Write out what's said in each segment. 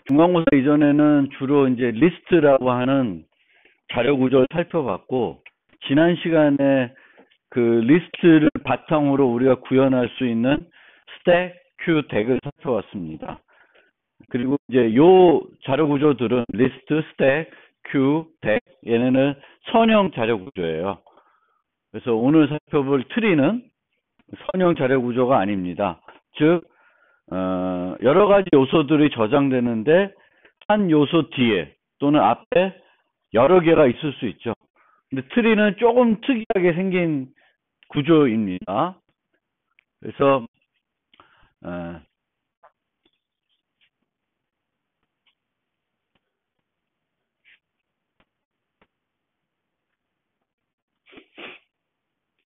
중간고사 이전에는 주로 이제 리스트라고 하는 자료 구조를 살펴봤고, 지난 시간에 그 리스트를 바탕으로 우리가 구현할 수 있는 스택, 큐, 덱을 살펴봤습니다. 그리고 이제 요 자료 구조들은 리스트, 스택, 큐, 덱, 얘네는 선형 자료 구조예요. 그래서 오늘 살펴볼 트리는 선형 자료 구조가 아닙니다. 즉, 여러 가지 요소들이 저장되는데 한 요소 뒤에 또는 앞에 여러 개가 있을 수 있죠. 근데 트리는 조금 특이하게 생긴 구조입니다. 그래서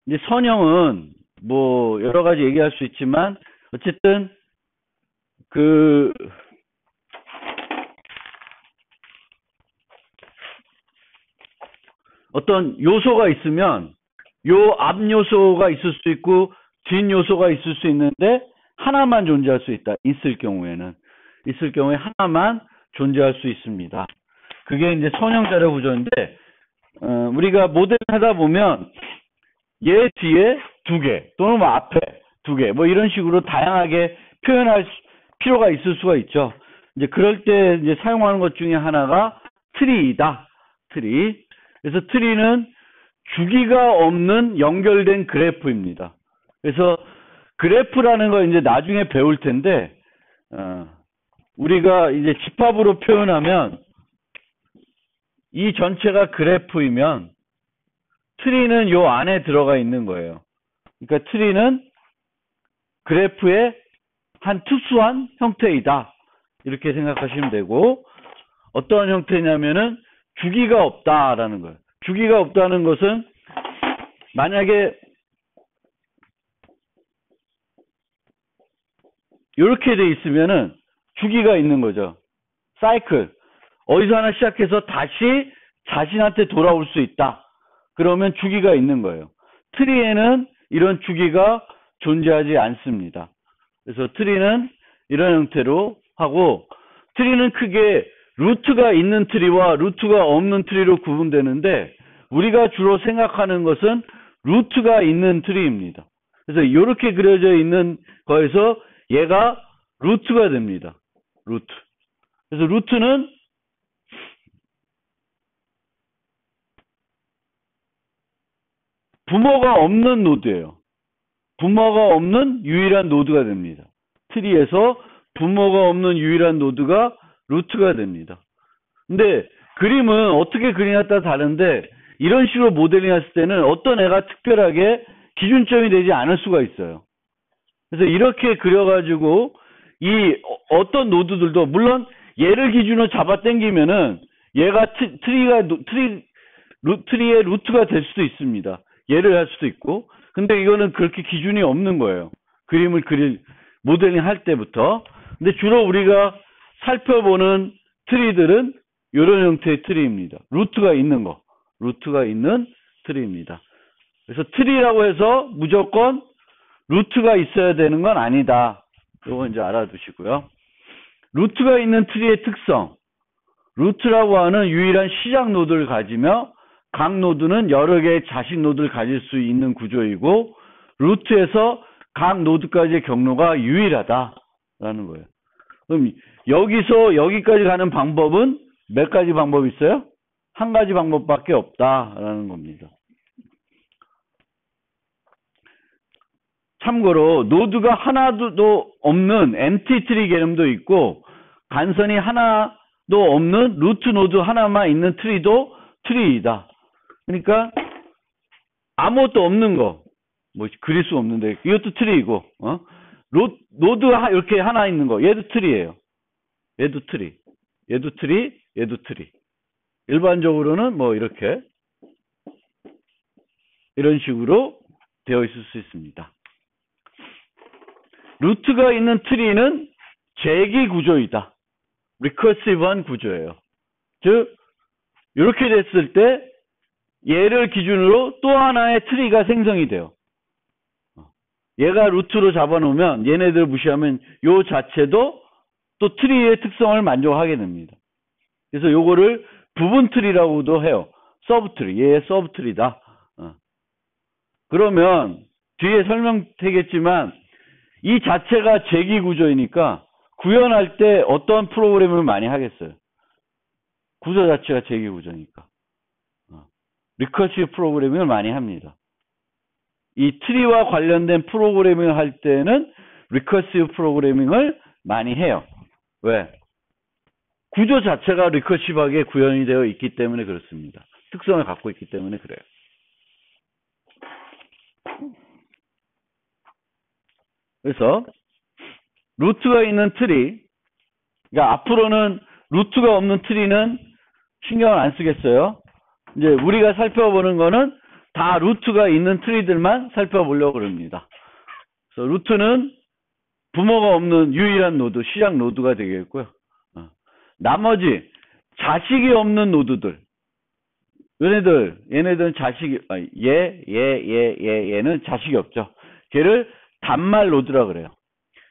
이제 선형은 뭐 여러 가지 얘기할 수 있지만 어쨌든 그 어떤 요소가 있으면 요 앞 요소가 있을 수 있고 뒷 요소가 있을 수 있는데 하나만 존재할 수 있다. 있을 경우에 하나만 존재할 수 있습니다. 그게 이제 선형 자료 구조인데 우리가 모델 하다 보면 얘 뒤에 두 개 또는 뭐 앞에 두 개 뭐 이런 식으로 다양하게 표현할 필요가 있을 수가 있죠. 이제 그럴 때 이제 사용하는 것 중에 하나가 트리이다. 트리. 그래서 트리는 주기가 없는 연결된 그래프입니다. 그래서 그래프라는 거 이제 나중에 배울 텐데 우리가 이제 집합으로 표현하면 이 전체가 그래프이면 트리는 요 안에 들어가 있는 거예요. 그러니까 트리는 그래프의 한 특수한 형태이다. 이렇게 생각하시면 되고, 어떤 형태냐면은 주기가 없다라는 거예요. 주기가 없다는 것은 만약에 이렇게 돼 있으면은 주기가 있는 거죠. 사이클. 어디서 하나 시작해서 다시 자신한테 돌아올 수 있다. 그러면 주기가 있는 거예요. 트리에는 이런 주기가 존재하지 않습니다. 그래서 트리는 이런 형태로 하고, 트리는 크게 루트가 있는 트리와 루트가 없는 트리로 구분되는데 우리가 주로 생각하는 것은 루트가 있는 트리입니다. 그래서 이렇게 그려져 있는 거에서 얘가 루트가 됩니다. 루트. 그래서 루트는 부모가 없는 노드예요. 부모가 없는 유일한 노드가 됩니다. 트리에서 부모가 없는 유일한 노드가 루트가 됩니다. 근데 그림은 어떻게 그리냐에 따라 다른데 이런 식으로 모델링 했을 때는 어떤 애가 특별하게 기준점이 되지 않을 수가 있어요. 그래서 이렇게 그려가지고 이 어떤 노드들도 물론 얘를 기준으로 잡아 당기면은 얘가 트리의 루트가 될 수도 있습니다. 얘를 할 수도 있고. 근데 이거는 그렇게 기준이 없는 거예요. 그림을 모델링 할 때부터. 근데 주로 우리가 살펴보는 트리들은 이런 형태의 트리입니다. 루트가 있는 거. 루트가 있는 트리입니다. 그래서 트리라고 해서 무조건 루트가 있어야 되는 건 아니다. 이거 이제 알아두시고요. 루트가 있는 트리의 특성. 루트라고 하는 유일한 시작 노드를 가지며 각 노드는 여러 개의 자식 노드를 가질 수 있는 구조이고, 루트에서 각 노드까지의 경로가 유일하다라는 거예요. 그럼 여기서 여기까지 가는 방법은 몇 가지 방법이 있어요? 한 가지 방법밖에 없다라는 겁니다. 참고로 노드가 하나도 없는 엠티 트리 개념도 있고, 간선이 하나도 없는 루트 노드 하나만 있는 트리도 트리이다. 그러니까 아무것도 없는 거, 뭐 그릴 수 없는데 이것도 트리이고, 노드가 이렇게 하나 있는 거, 얘도 트리예요. 얘도 트리, 얘도 트리, 얘도 트리. 일반적으로는 뭐 이렇게 이런 식으로 되어 있을 수 있습니다. 루트가 있는 트리는 재기 구조이다. 리커시브한 구조예요. 즉 이렇게 됐을 때 얘를 기준으로 또 하나의 트리가 생성이 돼요. 얘가 루트로 잡아놓으면 얘네들 무시하면 요 자체도 또 트리의 특성을 만족하게 됩니다. 그래서 요거를 부분 트리라고도 해요. 서브 트리. 얘의 서브 트리다. 그러면 뒤에 설명되겠지만 이 자체가 재기 구조이니까 구현할 때 어떤 프로그램을 많이 하겠어요. 구조 자체가 재기 구조니까. 리커시브 프로그래밍을 많이 합니다. 이 트리와 관련된 프로그래밍을 할 때는 리커시브 프로그래밍을 많이 해요. 왜? 구조 자체가 리커시브하게 구현이 되어 있기 때문에 그렇습니다. 특성을 갖고 있기 때문에 그래요. 그래서 루트가 있는 트리, 그러니까 앞으로는 루트가 없는 트리는 신경을 안 쓰겠어요. 이제 우리가 살펴보는 거는 다 루트가 있는 트리들만 살펴보려고 합니다. 그래서 루트는 부모가 없는 유일한 노드, 시작 노드가 되겠고요. 나머지 자식이 없는 노드들, 얘네들은 자식이, 얘는 자식이 없죠. 걔를 단말 노드라 그래요.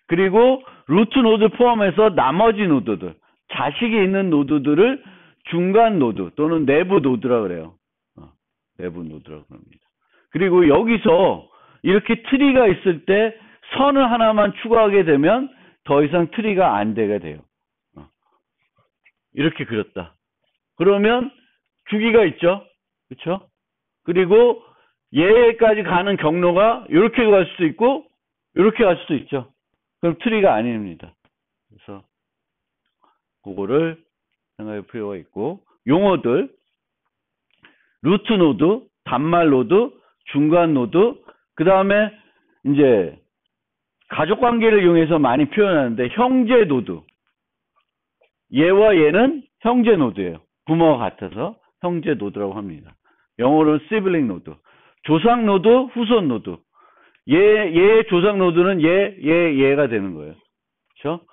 그리고 루트 노드 포함해서 나머지 노드들, 자식이 있는 노드들을 중간 노드 또는 내부 노드라 그래요. 내부 노드라고 합니다. 그리고 여기서 이렇게 트리가 있을 때 선을 하나만 추가하게 되면 더 이상 트리가 안 되게 돼요. 이렇게 그렸다. 그러면 주기가 있죠. 그렇죠? 그리고 얘까지 가는 경로가 이렇게 갈 수도 있고 이렇게 갈 수도 있죠. 그럼 트리가 아닙니다. 그래서 그거를 생각할 필요가 있고 용어들 루트 노드, 단말 노드, 중간 노드, 그 다음에 이제 가족 관계를 이용해서 많이 표현하는데 형제 노드. 얘와 얘는 형제 노드예요. 부모가 같아서 형제 노드라고 합니다. 영어로는 sibling 노드. 조상 노드, 후손 노드. 얘의 조상 노드는 얘가 되는 거예요. 그렇죠?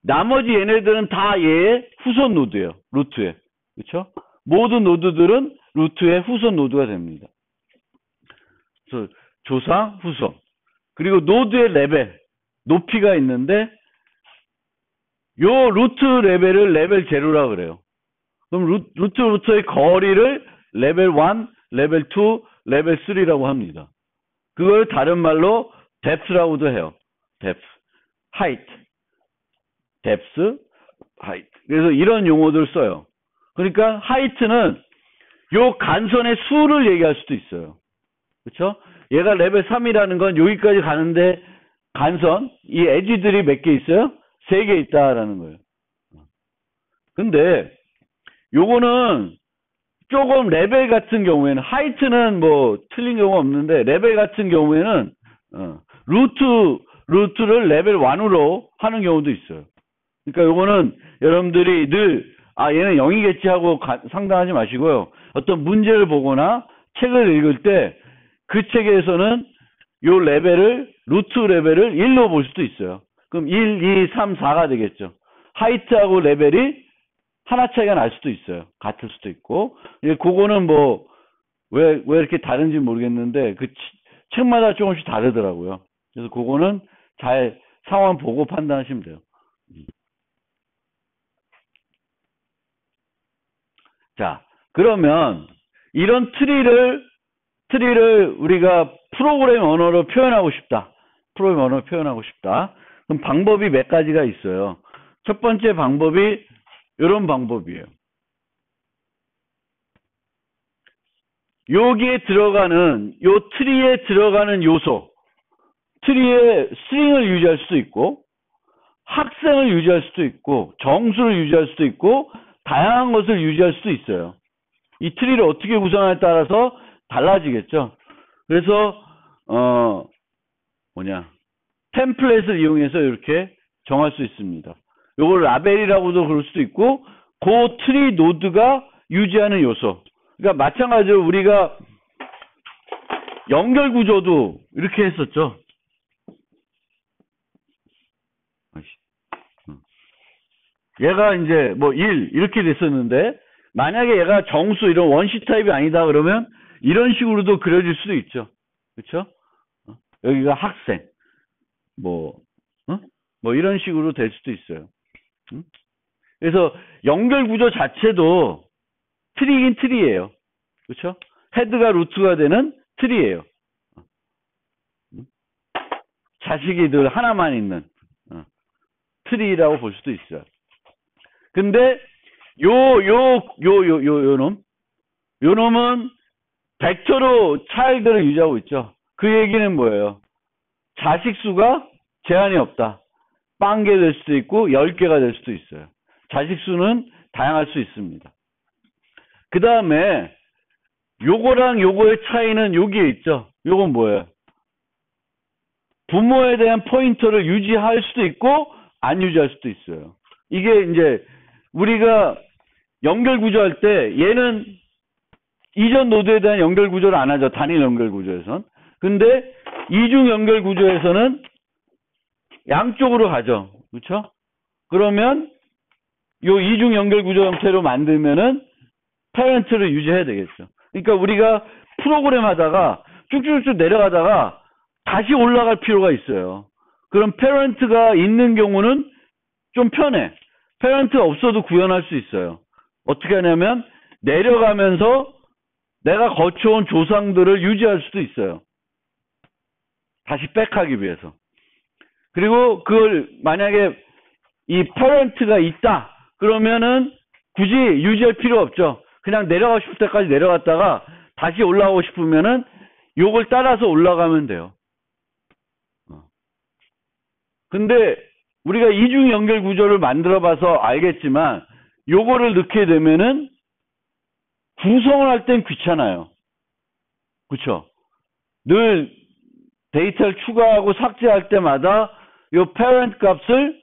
나머지 얘네들은 다 얘의 후손 노드예요. 루트에. 그렇죠? 모든 노드들은 루트의 후손 노드가 됩니다. 그래서 조상, 후손. 그리고 노드의 레벨, 높이가 있는데 요 루트 레벨을 레벨 0라고 그래요. 그럼 루트의 거리를 레벨 1, 레벨 2, 레벨 3라고 합니다. 그걸 다른 말로 depth라고도 해요. depth, height, depth, height. 그래서 이런 용어들 써요. 그러니까 height는 요 간선의 수를 얘기할 수도 있어요. 그렇죠? 얘가 레벨 3이라는 건 여기까지 가는데 간선, 이 에지들이 몇 개 있어요? 3개 있다라는 거예요. 근데 요거는 조금 레벨 같은 경우에는 하이트는 뭐 틀린 경우가 없는데 레벨 같은 경우에는 루트를 레벨 1으로 하는 경우도 있어요. 그러니까 요거는 여러분들이 늘 얘는 0이겠지 하고 상담하지 마시고요. 어떤 문제를 보거나 책을 읽을 때 그 책에서는 요 레벨을 루트 레벨을 1로 볼 수도 있어요. 그럼 1, 2, 3, 4가 되겠죠. 하이트하고 레벨이 하나 차이가 날 수도 있어요. 같을 수도 있고. 그거는 뭐 왜 이렇게 다른지 모르겠는데 그 책마다 조금씩 다르더라고요. 그래서 그거는 잘 상황 보고 판단하시면 돼요. 자, 그러면 이런 트리를 우리가 프로그램 언어로 표현하고 싶다. 프로그램 언어로 표현하고 싶다. 그럼 방법이 몇 가지가 있어요. 첫 번째 방법이 이런 방법이에요. 여기에 들어가는 요 트리에 들어가는 요소, 트리의 스트링을 유지할 수도 있고 학생을 유지할 수도 있고 정수를 유지할 수도 있고 다양한 것을 유지할 수도 있어요. 이 트리를 어떻게 구성하냐에 따라서 달라지겠죠. 그래서 템플릿을 이용해서 이렇게 정할 수 있습니다. 요걸 라벨이라고도 그럴 수도 있고 그 트리 노드가 유지하는 요소. 그러니까 마찬가지로 우리가 연결 구조도 이렇게 했었죠. 얘가 이제 뭐 1 이렇게 됐었는데 만약에 얘가 정수 이런 원시 타입이 아니다 그러면 이런 식으로도 그려질 수도 있죠. 그렇죠? 여기가 학생 뭐 이런 식으로 될 수도 있어요. 음? 그래서 연결 구조 자체도 트리긴 트리예요. 그렇죠? 헤드가 루트가 되는 트리예요. 자식이 늘 하나만 있는 트리라고 볼 수도 있어요. 근데 요 놈은 벡터로 차일드를 유지하고 있죠. 그 얘기는 뭐예요? 자식 수가 제한이 없다. 0개 될 수도 있고 10개가 될 수도 있어요. 자식 수는 다양할 수 있습니다. 그 다음에 요거랑 요거의 차이는 여기에 있죠. 요건 뭐예요? 부모에 대한 포인터를 유지할 수도 있고 안 유지할 수도 있어요. 이게 이제 우리가 연결 구조할 때 얘는 이전 노드에 대한 연결 구조를 안 하죠. 단일 연결 구조에선. 근데 이중 연결 구조에서는 양쪽으로 가죠. 그렇죠? 그러면 요 이중 연결 구조 형태로 만들면은 페런트를 유지해야 되겠죠. 그러니까 우리가 프로그램 하다가 쭉쭉쭉 내려가다가 다시 올라갈 필요가 있어요. 그럼 페런트가 있는 경우는 좀 편해. 페런트가 없어도 구현할 수 있어요. 어떻게 하냐면 내려가면서 내가 거쳐온 조상들을 유지할 수도 있어요. 다시 백하기 위해서. 그리고 그걸 만약에 이 페런트가 있다 그러면은 굳이 유지할 필요 없죠. 그냥 내려가고 싶을 때까지 내려갔다가 다시 올라가고 싶으면은 요걸 따라서 올라가면 돼요. 근데 우리가 이중 연결 구조를 만들어 봐서 알겠지만 요거를 넣게 되면은 구성을 할 땐 귀찮아요. 그렇죠? 늘 데이터를 추가하고 삭제할 때마다 요 parent 값을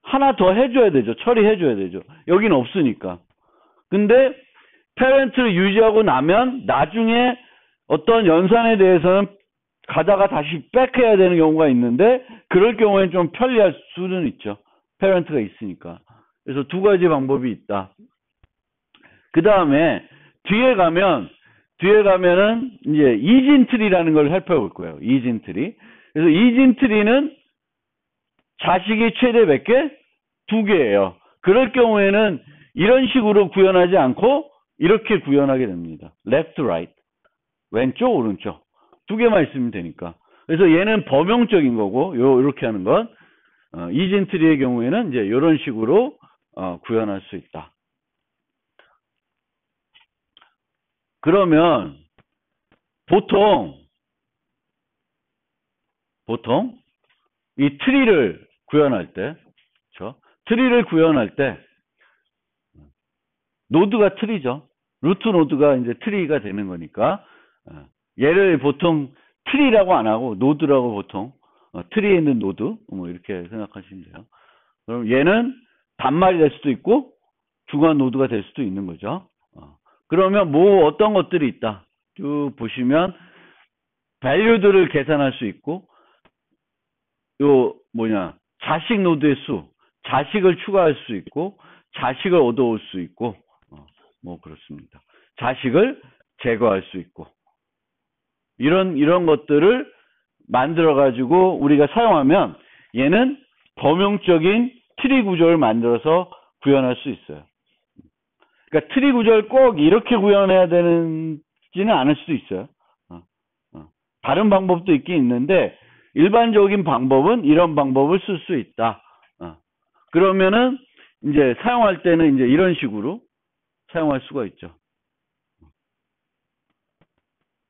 하나 더 해줘야 되죠. 처리해줘야 되죠. 여기는 없으니까. 근데 parent를 유지하고 나면 나중에 어떤 연산에 대해서는 가다가 다시 백해야 되는 경우가 있는데 그럴 경우에는 좀 편리할 수는 있죠. parent가 있으니까. 그래서 두 가지 방법이 있다. 그 다음에 뒤에 가면은 이제 이진 트리라는 걸 살펴볼 거예요. 이진 트리. 그래서 이진 트리는 자식이 최대 몇 개? 2개예요. 그럴 경우에는 이런 식으로 구현하지 않고 이렇게 구현하게 됩니다. left, right. 왼쪽, 오른쪽. 2개만 있으면 되니까. 그래서 얘는 범용적인 거고, 이렇게 하는 건, 이진 트리의 경우에는 이제 이런 식으로, 구현할 수 있다. 그러면, 보통, 이 트리를 구현할 때, 그렇죠? 트리를 구현할 때, 노드가 트리죠. 루트 노드가 이제 트리가 되는 거니까, 얘를 보통 트리라고 안 하고 노드라고 보통 트리에 있는 노드 뭐 이렇게 생각하시면 돼요. 그럼 얘는 단말이 될 수도 있고 중간 노드가 될 수도 있는 거죠. 그러면 뭐 어떤 것들이 있다. 쭉 보시면 밸류들을 계산할 수 있고 요 자식 노드의 수, 자식을 추가할 수 있고 자식을 얻어올 수 있고 뭐 그렇습니다. 자식을 제거할 수 있고 이런 것들을 만들어 가지고 우리가 사용하면 얘는 범용적인 트리 구조를 만들어서 구현할 수 있어요. 그러니까 트리 구조를 꼭 이렇게 구현해야 되는지는 않을 수도 있어요. 다른 방법도 있긴 있는데 일반적인 방법은 이런 방법을 쓸 수 있다. 그러면은 이제 사용할 때는 이제 이런 식으로 사용할 수가 있죠.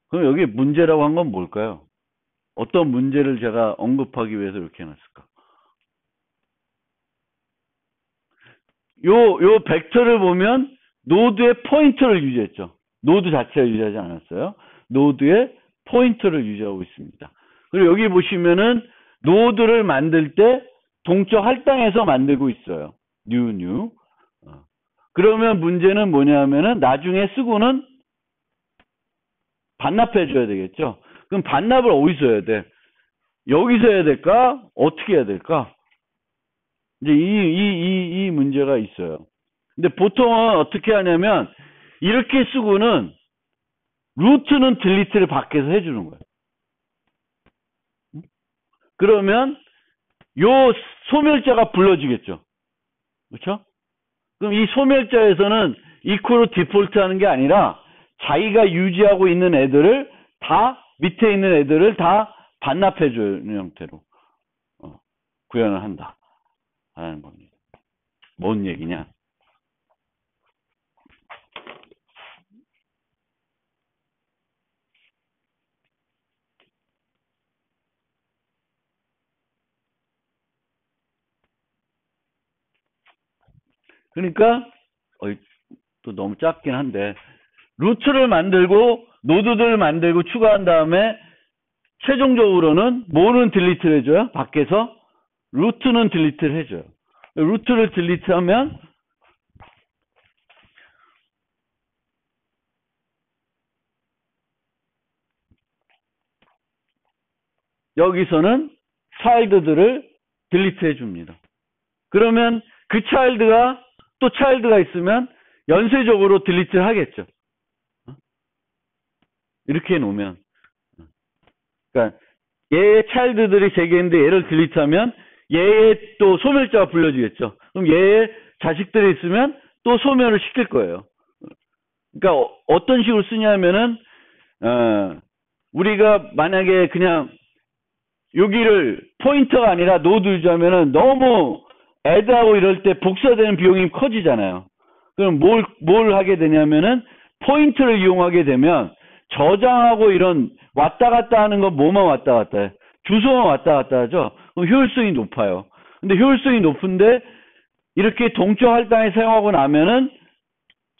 그럼 여기 문제라고 한 건 뭘까요? 어떤 문제를 제가 언급하기 위해서 이렇게 해놨을까? 요 벡터를 보면 노드의 포인터를 유지했죠. 노드 자체를 유지하지 않았어요. 노드의 포인터를 유지하고 있습니다. 그리고 여기 보시면은 노드를 만들 때 동적 할당해서 만들고 있어요. new. 그러면 문제는 뭐냐면은 나중에 쓰고는 반납해줘야 되겠죠. 그럼 반납을 어디서 해야 돼? 여기서 해야 될까? 어떻게 해야 될까? 이제 이 문제가 있어요. 근데 보통은 어떻게 하냐면 이렇게 쓰고는 루트는 딜리트를 밖에서 해주는 거예요. 그러면 요 소멸자가 불러지겠죠. 그렇죠? 그럼 이 소멸자에서는 equal 디폴트 하는 게 아니라 자기가 유지하고 있는 애들을 다 밑에 있는 애들을 다 반납해 주는 형태로 구현을 한다 라는 겁니다. 뭔 얘기냐? 그러니까 또 너무 작긴 한데 루트를 만들고 노드들을 만들고 추가한 다음에 최종적으로는 뭐는 딜리트를 해줘요? 밖에서 루트는 딜리트를 해줘요. 루트를 딜리트하면 여기서는 차일드들을 딜리트 해줍니다. 그러면 그 차일드가 또 차일드가 있으면 연쇄적으로 딜리트를 하겠죠. 이렇게 해놓으면 그러니까 얘의 차일드들이 3개인데 얘를 딜리트하면 얘의 또 소멸자가 불려지겠죠. 그럼 얘의 자식들이 있으면 또 소멸을 시킬 거예요. 그러니까 어떤 식으로 쓰냐면은 우리가 만약에 그냥 여기를 포인터가 아니라 노드 유지하면은 너무 애드하고 이럴 때 복사되는 비용이 커지잖아요. 그럼 뭘 하게 되냐면은 포인트를 이용하게 되면 저장하고 이런 왔다 갔다 하는 건 뭐만 왔다 갔다 해? 주소만 왔다 갔다 하죠. 그럼 효율성이 높아요. 근데 효율성이 높은데 이렇게 동적 할당에 사용하고 나면은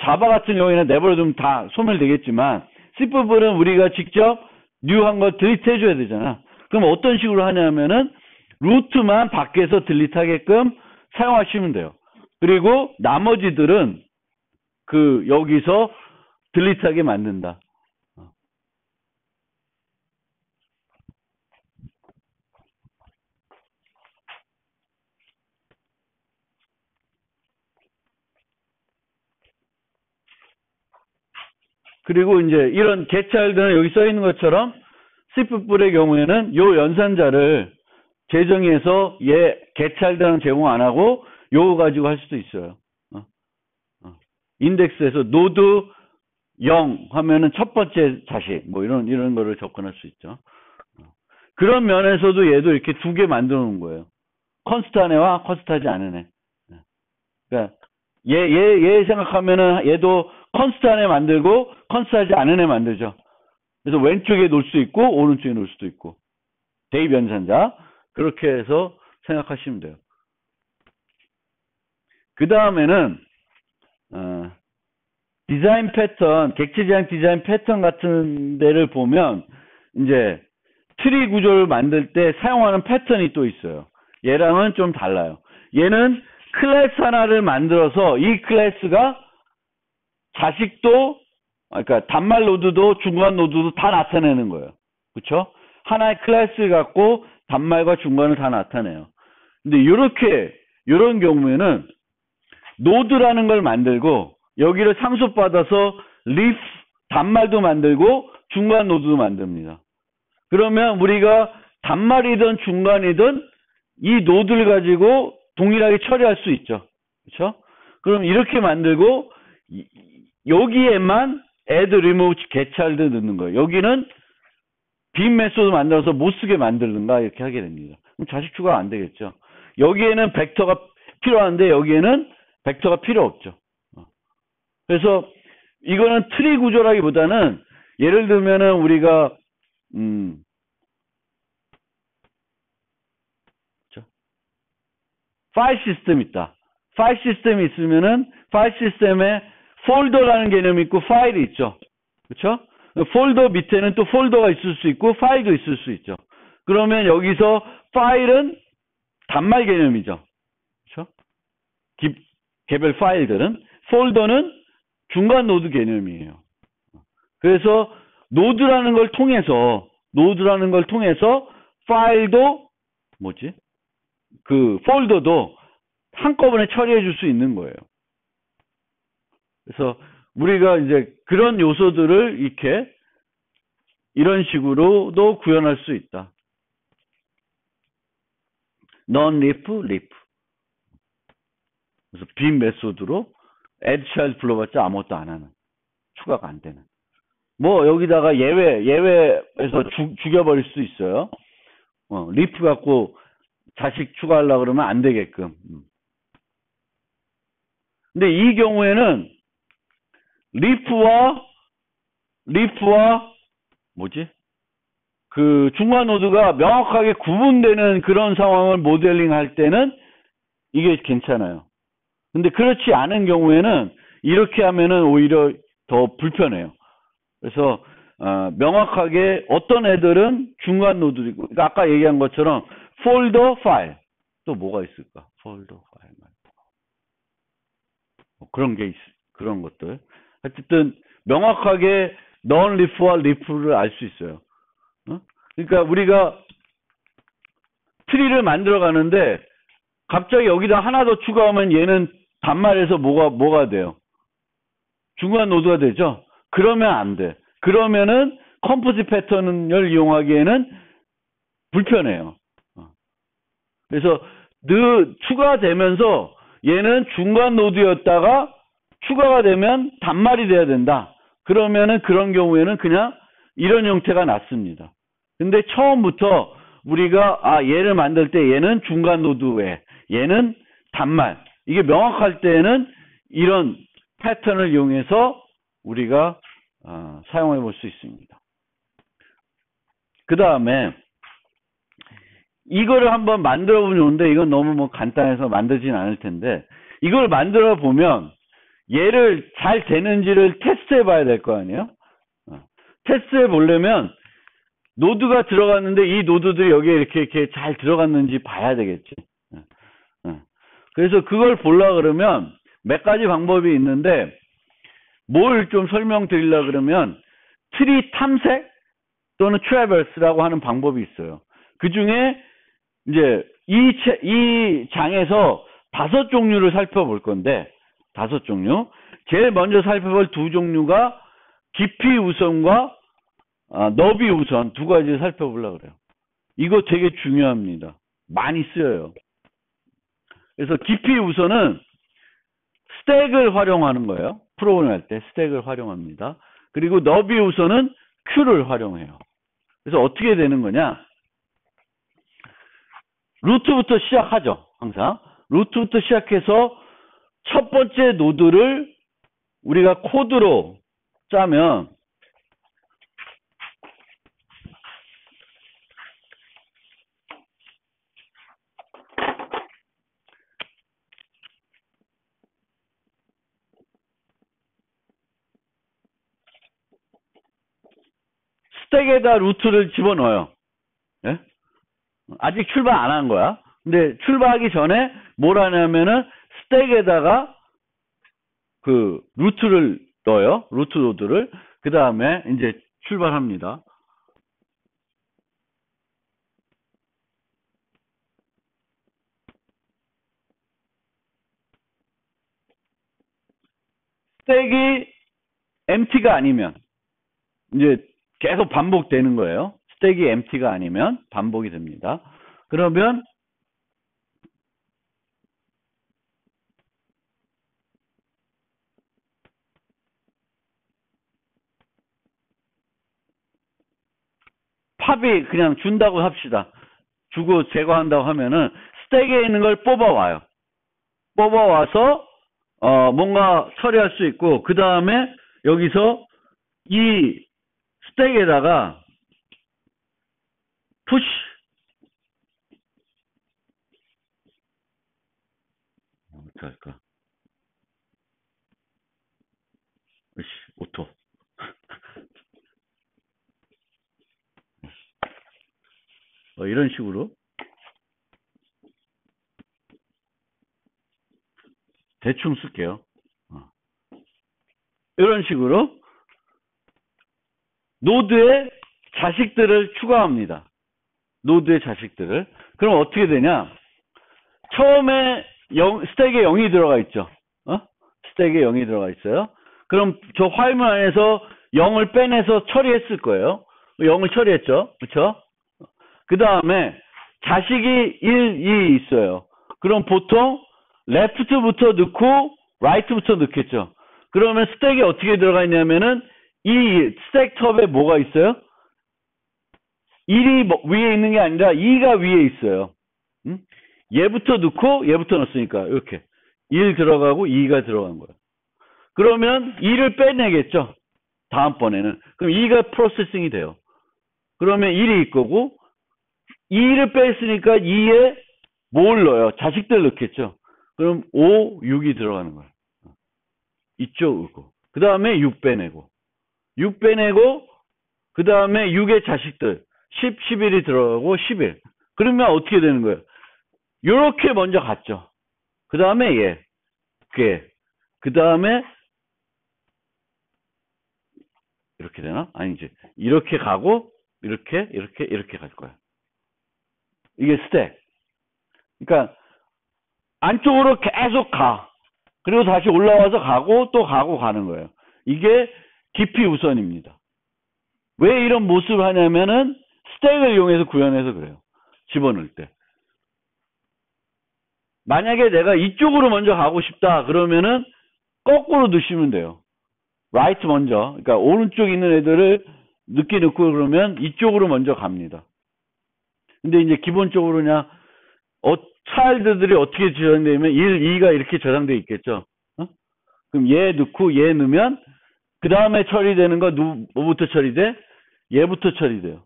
자바 같은 경우에는 내버려두면 다 소멸되겠지만 C법은 우리가 직접 뉴한 거 딜리트 해줘야 되잖아. 그럼 어떤 식으로 하냐면은 루트만 밖에서 딜리트 하게끔 사용하시면 돼요. 그리고 나머지들은 여기서 딜리트 하게 만든다. 그리고 이제 이런 getChild는 여기 써 있는 것처럼 C뿔의 경우에는 요 연산자를 재정의해서 얘 getChild는 제공 안 하고 요거 가지고 할 수도 있어요. 인덱스에서 노드 0 하면은 첫 번째 자식 뭐 이런 거를 접근할 수 있죠. 그런 면에서도 얘도 이렇게 2개 만들어 놓은 거예요. 컨스트한 애와 컨스트하지 않은 애. 그러니까 얘 생각하면은 얘도 컨스트한 애 만들고 컨스트하지 않은 애 만들죠. 그래서 왼쪽에 놓을 수 있고 오른쪽에 놓을 수도 있고 대입 연산자 그렇게 해서 생각하시면 돼요. 그 다음에는 디자인 패턴, 객체지향 디자인 패턴 같은 데를 보면 이제 트리 구조를 만들 때 사용하는 패턴이 또 있어요. 얘랑은 좀 달라요. 얘는 클래스 하나를 만들어서 이 클래스가 자식도 그러니까 단말 노드도 중간 노드도 다 나타내는 거예요. 그렇죠? 하나의 클래스를 갖고 단말과 중간을 다 나타내요. 근데 이런 경우에는 노드라는 걸 만들고 여기를 상속받아서 리프 단말도 만들고 중간 노드도 만듭니다. 그러면 우리가 단말이든 중간이든 이 노드를 가지고 동일하게 처리할 수 있죠. 그렇죠? 그럼 이렇게 만들고 여기에만 add, remove, getChild 넣는 거예요. 여기는 빈 메소드 만들어서 못 쓰게 만들든가 이렇게 하게 됩니다. 그럼 자식 추가가 안 되겠죠. 여기에는 벡터가 필요한데 여기에는 벡터가 필요 없죠. 그래서 이거는 트리 구조라기보다는 예를 들면은 우리가 파일 시스템 있다. 파일 시스템이 있으면은 파일 시스템에 폴더라는 개념이 있고 파일이 있죠. 그렇죠? 폴더 밑에는 또 폴더가 있을 수 있고 파일도 있을 수 있죠. 그러면 여기서 파일은 단말 개념이죠. 그렇죠? 개별 파일들은 폴더는 중간 노드 개념이에요. 그래서 노드라는 걸 통해서 파일도 폴더도 한꺼번에 처리해 줄 수 있는 거예요. 그래서 우리가 이제 그런 요소들을 이런 식으로도 구현할 수 있다. non-leaf, leaf. 그래서 빈 메소드로 add child 불러봤자 아무것도 안 하는, 추가가 안 되는. 뭐 여기다가 예외에서 죽여버릴 수도 있어요. 리프 갖고 자식 추가하려고 그러면 안 되게끔. 근데 이 경우에는 리프와 그 중간 노드가 명확하게 구분되는 그런 상황을 모델링 할 때는 이게 괜찮아요. 근데 그렇지 않은 경우에는 이렇게 하면은 오히려 더 불편해요. 그래서 명확하게 어떤 애들은 중간 노드이고, 그러니까 아까 얘기한 것처럼 폴더 파일, 또 뭐가 있을까? 폴더 파일 그런 게 그런 것들. 어쨌든 명확하게 non 리프와 리프를 알 수 있어요. 그러니까 우리가 트리를 만들어 가는데 갑자기 여기다 하나 더 추가하면 얘는 단말에서 뭐가 돼요? 중간 노드가 되죠? 그러면 안 돼. 그러면은 컴포지 패턴을 이용하기에는 불편해요. 그래서 추가되면서 얘는 중간 노드였다가 추가가 되면 단말이 돼야 된다. 그러면은 그런 경우에는 그냥 이런 형태가 낫습니다. 근데 처음부터 우리가 얘를 만들 때 얘는 중간 노드에 얘는 단말, 이게 명확할 때에는 이런 패턴을 이용해서 우리가 사용해 볼 수 있습니다. 그 다음에 이거를 한번 만들어 보면 좋은데, 이건 너무 뭐 간단해서 만들진 않을 텐데, 이걸 만들어 보면 얘를 잘 되는지를 테스트해 봐야 될 거 아니에요? 테스트해 보려면 노드가 들어갔는데 이 노드들이 여기에 이렇게 잘 들어갔는지 봐야 되겠지. 그래서 그걸 보려고 그러면 몇 가지 방법이 있는데, 뭘 좀 설명드리려고 그러면 트리 탐색 또는 트래버스라고 하는 방법이 있어요. 그 중에 이제 이 장에서 5종류를 살펴볼 건데, 5종류. 제일 먼저 살펴볼 2종류가 깊이 우선과 너비 우선 두 가지를 살펴보려고 그래요. 이거 되게 중요합니다. 많이 쓰여요. 그래서 깊이 우선은 스택을 활용하는 거예요. 프로그램 할 때 스택을 활용합니다. 그리고 너비 우선은 큐를 활용해요. 그래서 어떻게 되는 거냐? 루트부터 시작하죠. 항상 루트부터 시작해서 첫 번째 노드를 우리가 코드로 짜면 스택에다 루트를 집어넣어요. 예? 아직 출발 안 한 거야. 근데 출발하기 전에 뭘 하냐면은 스택에다가 그 루트를 넣어요. 루트 노드를. 그 다음에 이제 출발합니다. 스택이 empty가 아니면 이제 계속 반복되는 거예요. 스택이 empty가 아니면 반복이 됩니다. 그러면 팝이 그냥 준다고 합시다. 주고 제거한다고 하면은 스택에 있는 걸 뽑아와요. 뽑아와서 뭔가 처리할 수 있고, 그 다음에 여기서 이 스택에다가 푸시 어떻게 할까? 오토 이런 식으로 대충 쓸게요. 이런 식으로 노드의 자식들을 추가합니다. 노드의 자식들을. 그럼 어떻게 되냐? 처음에 스택에 0이 들어가 있죠. 스택에 0이 들어가 있어요. 그럼 저 화일문 안에서 0을 빼내서 처리했을 거예요. 0을 처리했죠. 그렇죠? 그 다음에 자식이 1, 2 있어요. 그럼 보통 left부터 넣고 right부터 넣겠죠. 그러면 스택이 어떻게 들어가 있냐면은 이 스택 톱에 뭐가 있어요? 1이 위에 있는 게 아니라 2가 위에 있어요. 얘부터 넣고 얘부터 넣었으니까 이렇게 1 들어가고 2가 들어간 거예요. 그러면 2를 빼내겠죠. 다음번에는. 그럼 2가 프로세싱이 돼요. 그러면 1이 있고 2를 뺐으니까 2에 뭘 넣어요? 자식들 넣겠죠. 그럼 5, 6이 들어가는 거예요. 이쪽이고. 그 다음에 6 빼내고. 6 빼내고 그 다음에 6의 자식들 10, 11이 들어가고 11. 그러면 어떻게 되는 거예요? 요렇게 먼저 갔죠. 그 다음에 얘. 그 다음에 이렇게 되나? 아니지. 이렇게 가고 이렇게 갈 거야. 이게 스택. 그러니까 안쪽으로 계속 가. 그리고 다시 올라와서 가고 또 가고 가는 거예요. 이게 깊이 우선입니다. 왜 이런 모습을 하냐면은 스택을 이용해서 구현해서 그래요. 집어넣을 때. 만약에 내가 이쪽으로 먼저 가고 싶다 그러면은 거꾸로 넣으시면 돼요. right 먼저. 그러니까 오른쪽 있는 애들을 늦게 넣고 그러면 이쪽으로 먼저 갑니다. 근데 이제 기본적으로 그냥 차일드들이 어떻게 저장되면 1, 2가 이렇게 저장되어 있겠죠. 그럼 얘 넣고 얘 넣으면 그 다음에 처리되는 거 뭐부터 처리돼? 얘부터 처리돼요.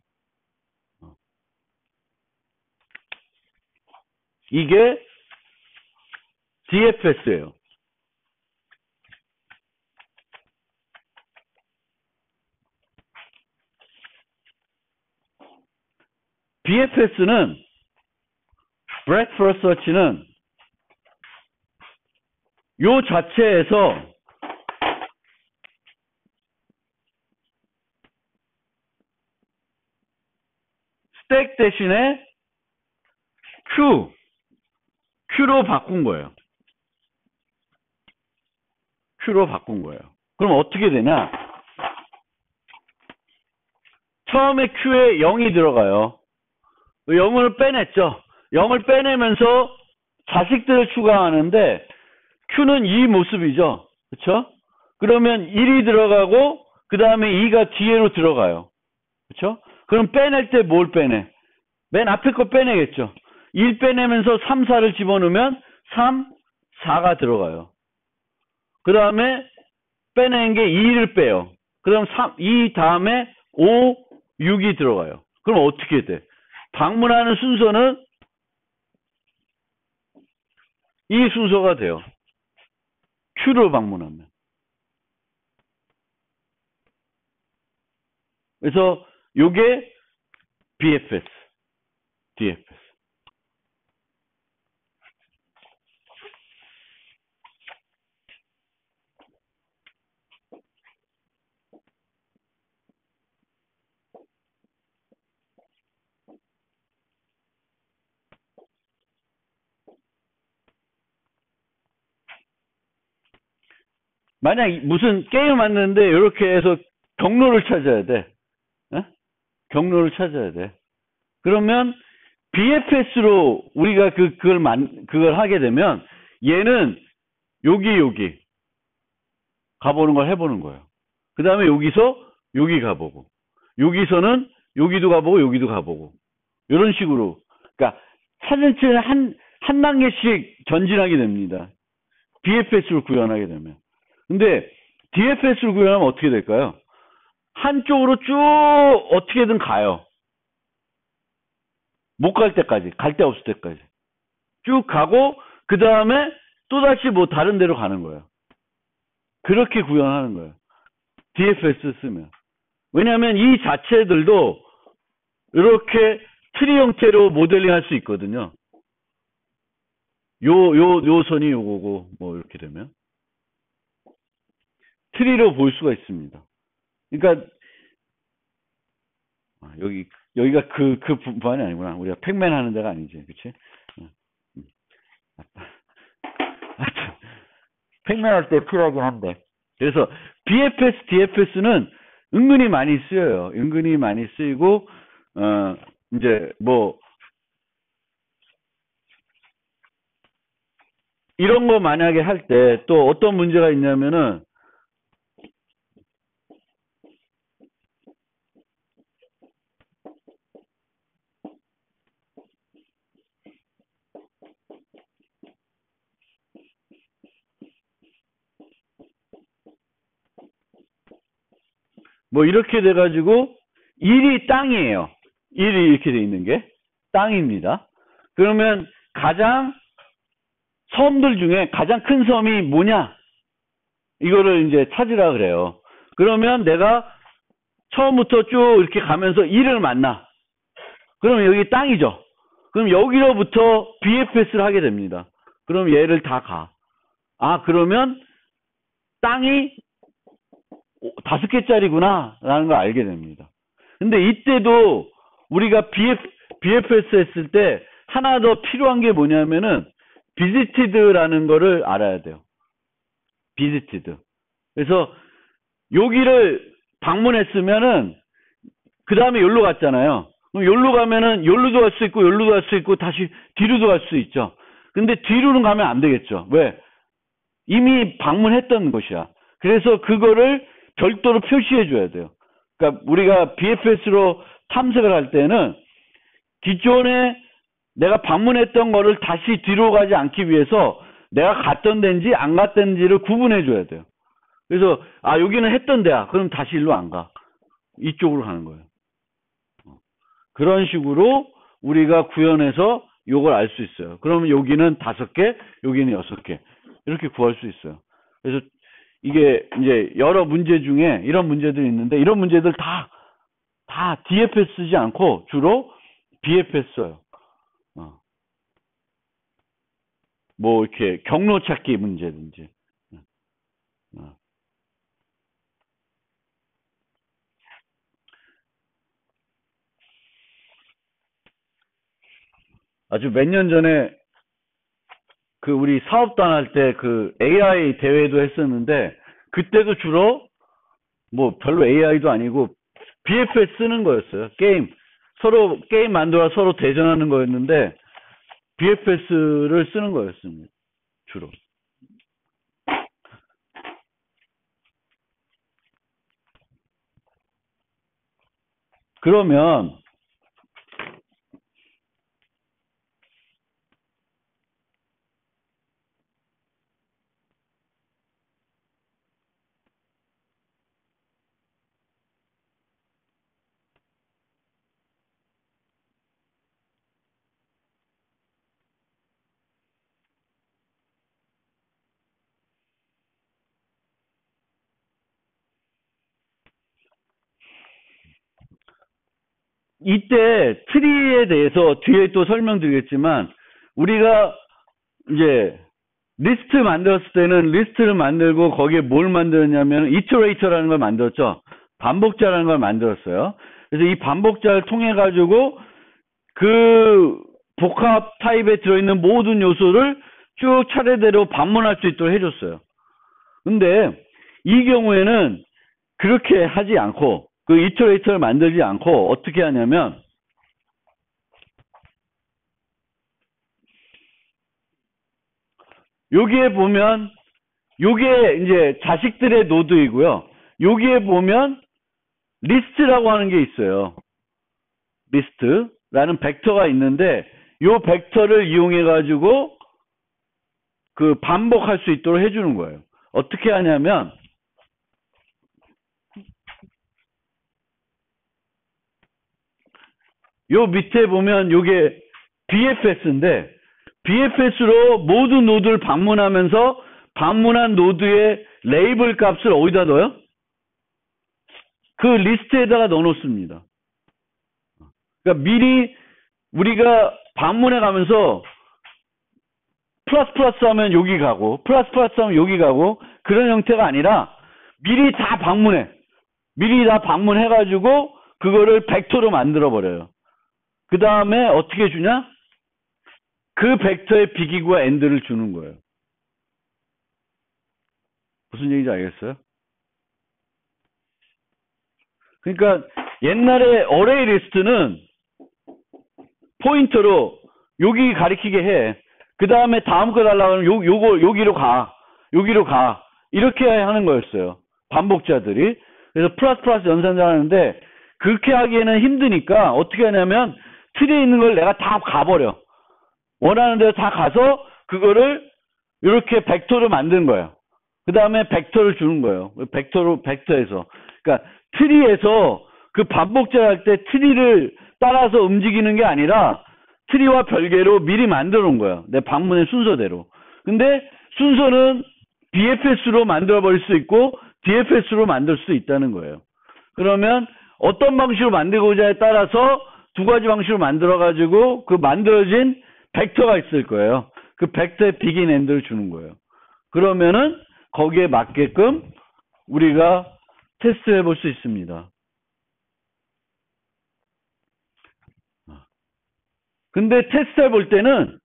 이게 DFS예요. BFS는 Breadth First Search는 요 자체에서 스택 대신에 Q로 바꾼 거예요. Q로 바꾼 거예요. 그럼 어떻게 되냐? 처음에 Q에 0이 들어가요. 0을 빼냈죠. 0을 빼내면서 자식들을 추가하는데 Q는 이 모습이죠. 그렇죠? 그러면 1이 들어가고 그 다음에 2가 뒤로 들어가요. 그렇죠? 그럼 빼낼 때 뭘 빼내? 맨 앞에 거 빼내겠죠. 1 빼내면서 3, 4를 집어넣으면 3, 4가 들어가요. 그 다음에 빼낸 게 2를 빼요. 그럼 2 다음에 5, 6이 들어가요. 그럼 어떻게 돼? 방문하는 순서는 이 순서가 돼요. Q로 방문하면. 그래서 요게 BFS, DFS. 만약 무슨 게임 왔는데 이렇게 해서 경로를 찾아야 돼. 에? 경로를 찾아야 돼. 그러면 BFS로 우리가 그걸 하게 되면 얘는 여기 가보는 걸 해보는 거예요. 그 다음에 여기서 여기 가보고 여기서는 여기도 가보고 여기도 가보고 이런 식으로 그러니까 차근차근 한 단계씩 전진하게 됩니다. BFS로 구현하게 되면. 근데 DFS로 구현하면 어떻게 될까요? 한쪽으로 쭉 어떻게든 가요. 못 갈 때까지, 갈 데 없을 때까지 쭉 가고 그 다음에 또다시 뭐 다른 데로 가는 거예요. 그렇게 구현하는 거예요. DFS 쓰면. 왜냐하면 이 자체들도 이렇게 트리 형태로 모델링 할 수 있거든요. 요 선이 요거고 뭐 이렇게 되면 트리로 볼 수가 있습니다. 그러니까 여기가 그 부분이 아니구나. 우리가 팩맨 하는 데가 아니지, 그렇지? 팩맨 할 때 필요하긴 한데. 그래서 BFS, DFS는 은근히 많이 쓰여요. 은근히 많이 쓰이고 이제 뭐 이런 거 만약에 할 때 또 어떤 문제가 있냐면은 뭐 이렇게 돼가지고 1이 땅이에요. 1이 이렇게 돼 있는 게 땅입니다. 그러면 가장 섬들 중에 가장 큰 섬이 뭐냐? 이거를 이제 찾으라 그래요. 그러면 내가 처음부터 쭉 이렇게 가면서 1을 만나. 그럼 여기 땅이죠. 그럼 여기로부터 BFS를 하게 됩니다. 그럼 얘를 다 가. 아, 그러면 땅이 5개짜리구나 라는 걸 알게 됩니다. 근데 이때도 우리가 BFS 했을 때 하나 더 필요한 게 뭐냐면은 visited라는 거를 알아야 돼요. visited. 그래서 여기를 방문했으면은 그 다음에 여기로 갔잖아요. 그럼 여기로 가면은 여기로도 갈 수 있고 여기로도 갈 수 있고 다시 뒤로도 갈 수 있죠. 근데 뒤로는 가면 안 되겠죠. 왜? 이미 방문했던 곳이야. 그래서 그거를 별도로 표시해 줘야 돼요. 그러니까 우리가 BFS로 탐색을 할 때는 기존에 내가 방문했던 거를 다시 뒤로 가지 않기 위해서 내가 갔던 데인지 안 갔던 데인지를 구분해 줘야 돼요. 그래서 아 여기는 했던 데야. 그럼 다시 일로 안 가. 이쪽으로 가는 거예요. 그런 식으로 우리가 구현해서 요걸 알 수 있어요. 그러면 여기는 5개, 여기는 6개. 이렇게 구할 수 있어요. 그래서 이게 이제 여러 문제 중에 이런 문제들이 있는데 이런 문제들 다 DFS 쓰지 않고 주로 BFS 써요. 뭐 이렇게 경로 찾기 문제든지. 아주 몇 년 전에 그 우리 사업단 할 때 그 AI 대회도 했었는데 그때도 주로 뭐 별로 AI도 아니고 BFS 쓰는 거였어요. 서로 게임 만들어 서로 대전하는 거였는데 BFS를 쓰는 거였습니다. 주로. 그러면 이때 트리에 대해서 뒤에 또 설명드리겠지만 우리가 이제 리스트 만들었을 때는 리스트를 만들고 거기에 뭘 만들었냐면 이터레이터라는 걸 만들었죠. 반복자라는 걸 만들었어요. 그래서 이 반복자를 통해 가지고 그 복합 타입에 들어있는 모든 요소를 쭉 차례대로 반문할 수 있도록 해줬어요. 근데 이 경우에는 그렇게 하지 않고 그 이터레이터를 만들지 않고 어떻게 하냐면 여기에 보면 요게 이제 자식들의 노드이고요. 여기에 보면 리스트라고 하는 게 있어요. 리스트라는 벡터가 있는데 요 벡터를 이용해 가지고 그 반복할 수 있도록 해주는 거예요. 어떻게 하냐면 요 밑에 보면 요게 BFS인데 BFS로 모든 노드를 방문하면서 방문한 노드의 레이블 값을 어디다 넣어요? 그 리스트에다가 넣어놓습니다. 그러니까 미리 우리가 방문해 가면서 플러스 하면 여기 가고 플러스 하면 여기 가고 그런 형태가 아니라 미리 다 방문해. 미리 다 방문해가지고 그거를 벡터로 만들어버려요. 그 다음에 어떻게 주냐? 그 벡터의 비기구와 엔드를 주는 거예요. 무슨 얘기인지 알겠어요? 그러니까 옛날에 어레이 리스트는 포인터로 여기 가리키게 해. 그 다음에 다음 거 달라고 하면 여기로 가. 여기로 가. 이렇게 하는 거였어요. 반복자들이. 그래서 플러스 연산자 하는데 그렇게 하기에는 힘드니까 어떻게 하냐면 틀에 있는 걸 내가 다 가버려. 원하는 대로 다 가서 그거를 이렇게 벡터로 만드는 거예요. 그 다음에 벡터를 주는 거예요. 벡터에서. 그러니까 트리에서 그 반복자 할 때 트리를 따라서 움직이는 게 아니라 트리와 별개로 미리 만들어 놓은 거예요. 내 방문의 순서대로. 근데 순서는 BFS로 만들어 버릴 수 있고 DFS로 만들 수 있다는 거예요. 그러면 어떤 방식으로 만들고자에 따라서 두 가지 방식으로 만들어 가지고 그 만들어진 벡터가 있을 거예요. 그 벡터의 비긴 엔드를 주는 거예요. 그러면은 거기에 맞게끔 우리가 테스트 해볼 수 있습니다. 근데 테스트 해볼 때는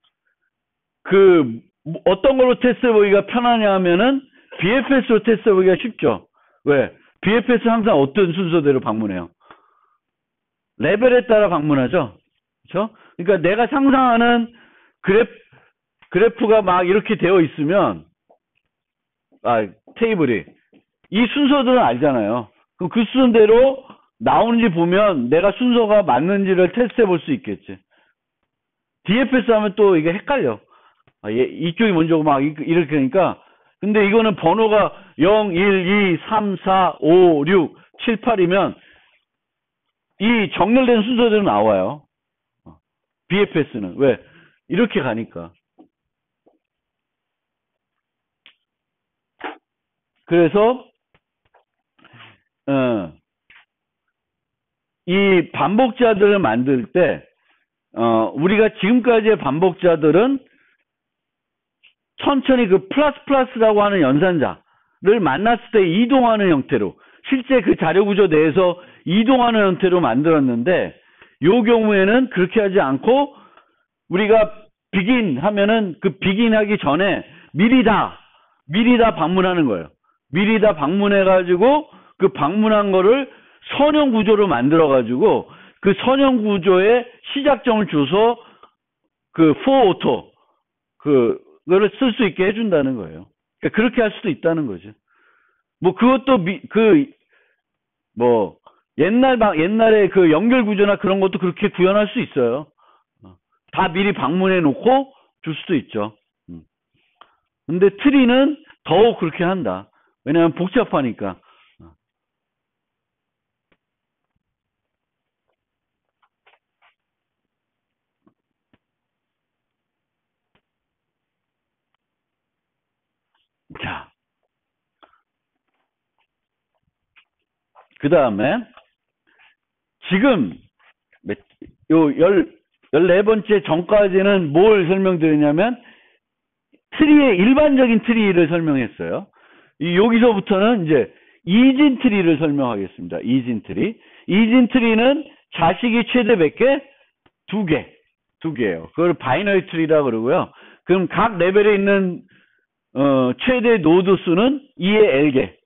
그 어떤 걸로 테스트 해보기가 편하냐 하면은 BFS로 테스트 해보기가 쉽죠. 왜? BFS 항상 어떤 순서대로 방문해요? 레벨에 따라 방문하죠. 그렇죠? 그러니까 내가 상상하는 그래프가 막 이렇게 되어 있으면 테이블이 이 순서들은 알잖아요. 그럼 그 순서대로 나오는지 보면 내가 순서가 맞는지를 테스트해 볼 수 있겠지. DFS 하면 또 이게 헷갈려. 이쪽이 먼저고 막 이렇게 하니까. 근데 이거는 번호가 0, 1, 2, 3, 4, 5, 6, 7, 8이면 이 정렬된 순서대로 나와요. BFS는. 왜? 이렇게 가니까. 그래서 이 반복자들을 만들 때 우리가 지금까지의 반복자들은 천천히 그 플러스라고 하는 연산자를 만났을 때 이동하는 형태로 실제 그 자료 구조 내에서 이동하는 형태로 만들었는데 이 경우에는 그렇게 하지 않고 우리가 비긴 하면은 그 비긴 하기 전에 미리 다 방문하는 거예요. 미리 다 방문해 가지고 그 방문한 거를 선형 구조로 만들어 가지고 그 선형 구조에 시작점을 줘서 그 for auto 그거를 쓸 수 있게 해준다는 거예요. 그러니까 그렇게 할 수도 있다는 거죠. 뭐 그것도 옛날에 그 연결 구조나 그런 것도 그렇게 구현할 수 있어요. 다 미리 방문해 놓고 줄 수도 있죠. 근데 트리는 더욱 그렇게 한다. 왜냐하면 복잡하니까. 자, 그 다음에 지금 요 14번째 전까지는 뭘 설명드리냐면 트리의 일반적인 트리를 설명했어요. 여기서부터는 이제 이진 트리를 설명하겠습니다. 이진 트리. 이진 트리는 자식이 최대 몇 개? 두 개예요. 그걸 바이너리 트리라고 그러고요. 그럼 각 레벨에 있는 최대 노드 수는 2의 L개.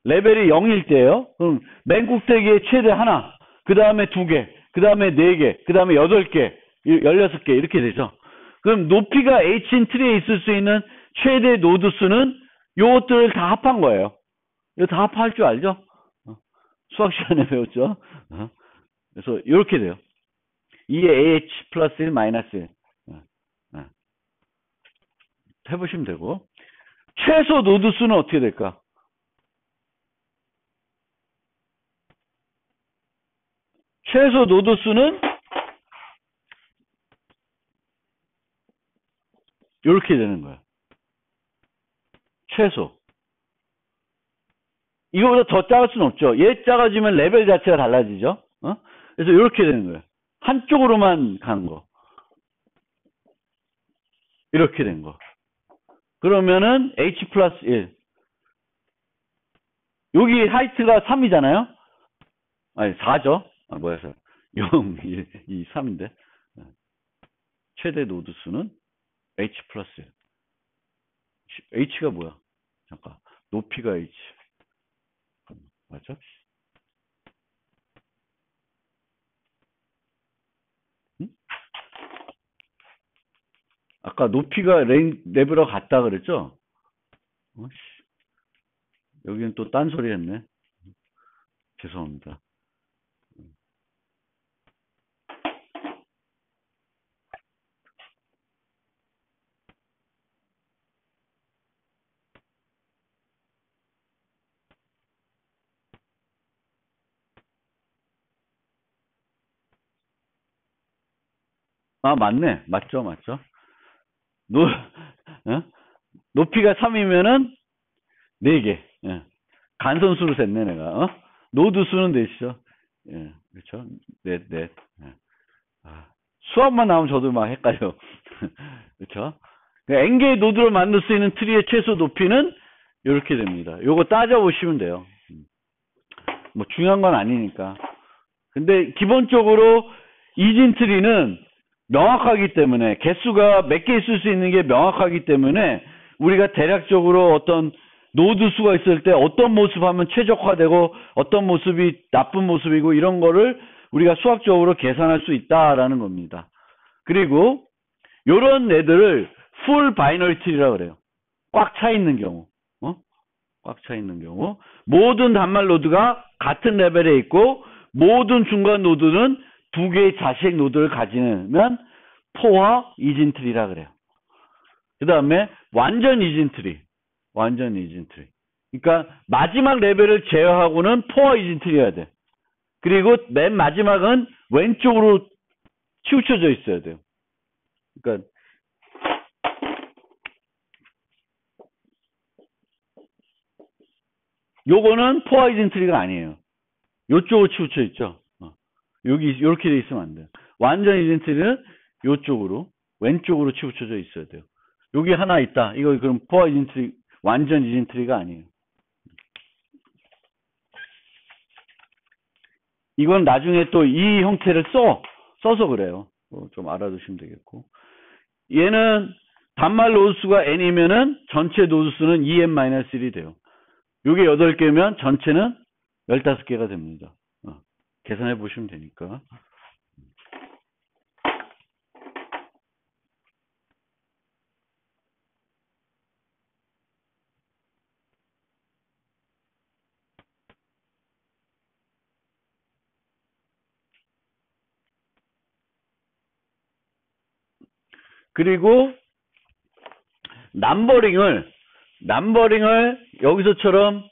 레벨이 0일 때예요. 그럼 맨 꼭대기에 최대 하나, 그 다음에 2개, 그 다음에 4개, 그 다음에 8개, 16개 이렇게 되죠. 그럼 높이가 H인 트리에 있을 수 있는 최대 노드 수는 요것들을 다 합한 거예요. 이거 다 합할 줄 알죠? 수학 시간에 배웠죠? 그래서 이렇게 돼요. 2의 AH 플러스 1 마이너스 1. 해보시면 되고. 최소 노드 수는 어떻게 될까? 최소 노드 수는 이렇게 되는 거예요. 최소. 이거보다 더 작을 수는 없죠. 얘 작아지면 레벨 자체가 달라지죠. 그래서 이렇게 되는 거예요. 한쪽으로만 가는 거. 이렇게 된 거. 그러면은 H 플러스 1. 여기 하이트가 3이잖아요. 아니 4죠. 뭐야 0, 1, 2, 3인데. 최대 노드 수는 H 플러스 1. H가 뭐야? 잠깐. 높이가 H. 맞죠? 응? 아까 높이가 레벨로 같다 그랬죠? 여기는 또 딴소리 했네. 죄송합니다. 아, 맞네. 맞죠, 맞죠. 어? 높이가 3이면은 4개. 예. 간선수로 셌네, 내가. 노드 수는 넷이죠. 예, 그렇죠. 넷. 예. 아, 수학만 나오면 저도 막 헷갈려. 그렇죠. n개의 노드로 만들 수 있는 트리의 최소 높이는 이렇게 됩니다. 요거 따져보시면 돼요. 뭐 중요한 건 아니니까. 근데 기본적으로 이진 트리는 명확하기 때문에 개수가 몇 개 있을 수 있는 게 명확하기 때문에 우리가 대략적으로 어떤 노드 수가 있을 때 어떤 모습 하면 최적화되고 어떤 모습이 나쁜 모습이고 이런 거를 우리가 수학적으로 계산할 수 있다라는 겁니다. 그리고 요런 애들을 풀 바이너리 트리라고 그래요. 꽉 차 있는 경우. 꽉 차 있는 경우. 모든 단말 노드가 같은 레벨에 있고 모든 중간 노드는 두 개의 자식 노드를 가지면 포화 이진 트리라 그래요. 그 다음에 완전 이진 트리. 완전 이진 트리. 그러니까 마지막 레벨을 제어하고는 포화 이진 트리여야 돼. 그리고 맨 마지막은 왼쪽으로 치우쳐져 있어야 돼요. 그러니까 요거는 포화 이진 트리가 아니에요. 요쪽으로 치우쳐 있죠. 여기 이렇게 돼 있으면 안 돼요. 완전 이진 트리는 요쪽으로 왼쪽으로 치우쳐져 있어야 돼요. 여기 하나 있다. 이거 그럼 포화 이진 트리 완전 이진 트리가 아니에요. 이건 나중에 또 이 형태를 써서 그래요. 좀 알아두시면 되겠고. 얘는 단말 노드 수가 n이면은 전체 노드 수는 2n-1이 돼요. 요게 8개면 전체는 15개가 됩니다. 계산해 보시면 되니까. 그리고 남버링을 여기서처럼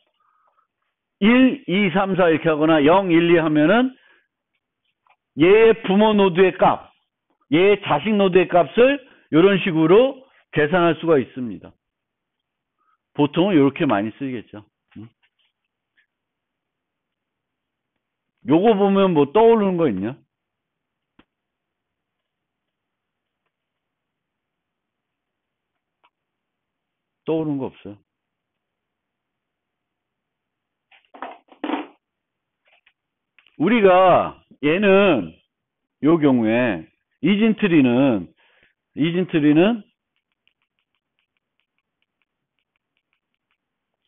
1, 2, 3, 4 이렇게 하거나 0, 1, 2 하면은 얘의 부모 노드의 값, 얘의 자식 노드의 값을 이런 식으로 계산할 수가 있습니다. 보통은 이렇게 많이 쓰이겠죠. 요거 보면 뭐 떠오르는 거 있냐? 떠오르는 거 없어요. 우리가 얘는 요 경우에 이진 트리는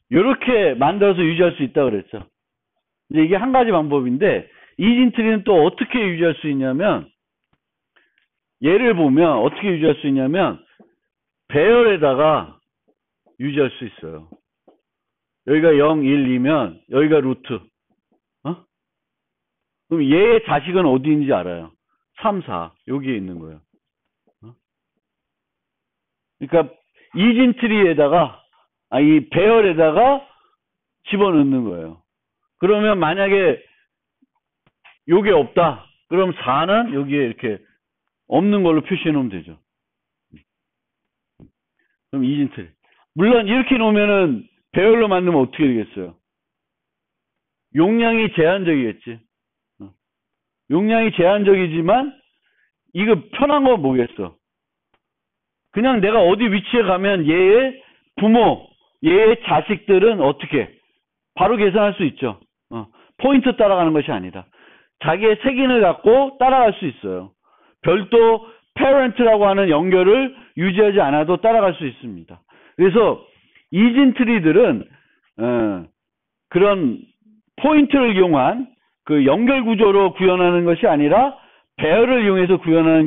이렇게 만들어서 유지할 수 있다 그랬죠. 이제 이게 한 가지 방법인데 이진 트리는 또 어떻게 유지할 수 있냐면 얘를 보면 어떻게 유지할 수 있냐면 배열에다가 유지할 수 있어요. 여기가 0, 1, 2면 여기가 루트. 그럼 얘의 자식은 어디 있는지 알아요. 3, 4 여기에 있는 거예요. 그러니까 이진 트리에다가 이 배열에다가 집어넣는 거예요. 그러면 만약에 요게 없다. 그럼 4는 여기에 이렇게 없는 걸로 표시해 놓으면 되죠. 그럼 이진 트리. 물론 이렇게 놓으면은 배열로 만들면 어떻게 되겠어요? 용량이 제한적이겠지. 용량이 제한적이지만 이거 편한 건 뭐겠어? 그냥 내가 어디 위치에 가면 얘의 부모, 얘의 자식들은 어떻게 바로 계산할 수 있죠. 포인트 따라가는 것이 아니다. 자기의 색인을 갖고 따라갈 수 있어요. 별도 parent라고 하는 연결을 유지하지 않아도 따라갈 수 있습니다. 그래서 이진 트리들은 그런 포인트를 이용한 그 연결 구조로 구현하는 것이 아니라 배열을 이용해서 구현하는